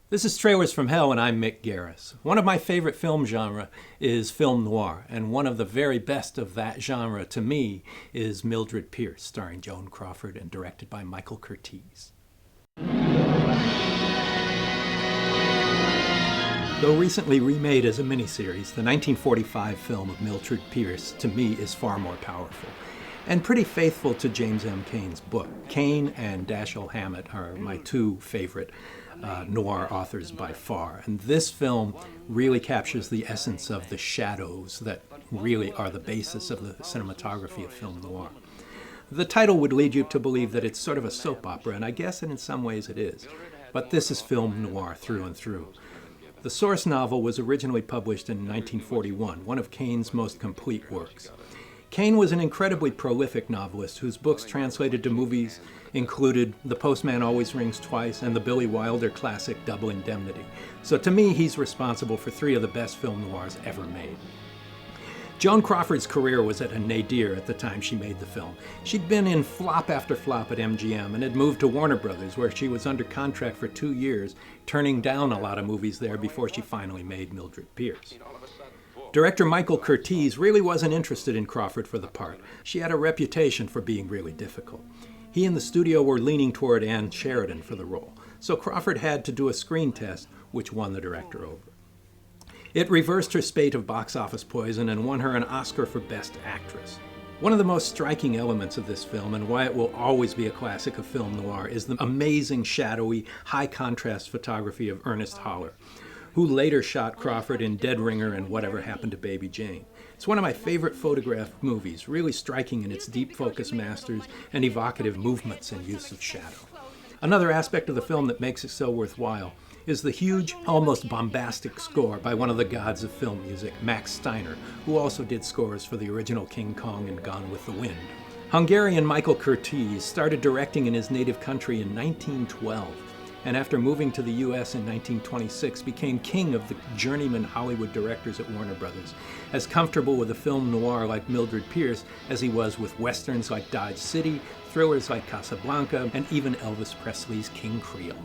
This is Trailers from Hell, and I'm Mick Garris. One of my favorite film genre is film noir, and one of the very best of that genre to me is Mildred Pierce, starring Joan Crawford and directed by Michael Curtiz. Though recently remade as a miniseries, the 1945 film of Mildred Pierce, to me, is far more powerful and pretty faithful to James M. Cain's book. Cain and Dashiell Hammett are my two favorite noir authors by far, and this film really captures the essence of the shadows that really are the basis of the cinematography of film noir. The title would lead you to believe that it's sort of a soap opera, and I guess in some ways it is, but this is film noir through and through. The source novel was originally published in 1941, one of Cain's most complete works. Cain was an incredibly prolific novelist whose books translated to movies included The Postman Always Rings Twice and the Billy Wilder classic Double Indemnity. So to me, he's responsible for three of the best film noirs ever made. Joan Crawford's career was at a nadir at the time she made the film. She'd been in flop after flop at MGM and had moved to Warner Brothers, where she was under contract for 2 years, turning down a lot of movies there before she finally made Mildred Pierce. Director Michael Curtiz really wasn't interested in Crawford for the part. She had a reputation for being really difficult. He and the studio were leaning toward Ann Sheridan for the role, so Crawford had to do a screen test, which won the director over. It reversed her spate of box office poison and won her an Oscar for Best Actress. One of the most striking elements of this film, and why it will always be a classic of film noir, is the amazing, shadowy, high-contrast photography of Ernest Haller, who later shot Crawford in Dead Ringer and Whatever Happened to Baby Jane. It's one of my favorite photographed movies, really striking in its deep focus masters and evocative movements and use of shadow. Another aspect of the film that makes it so worthwhile is the huge, almost bombastic score by one of the gods of film music, Max Steiner, who also did scores for the original King Kong and Gone with the Wind. Hungarian Michael Curtiz started directing in his native country in 1912, and after moving to the U.S. in 1926, became king of the journeyman Hollywood directors at Warner Brothers, as comfortable with a film noir like Mildred Pierce as he was with westerns like Dodge City, thrillers like Casablanca, and even Elvis Presley's King Creole.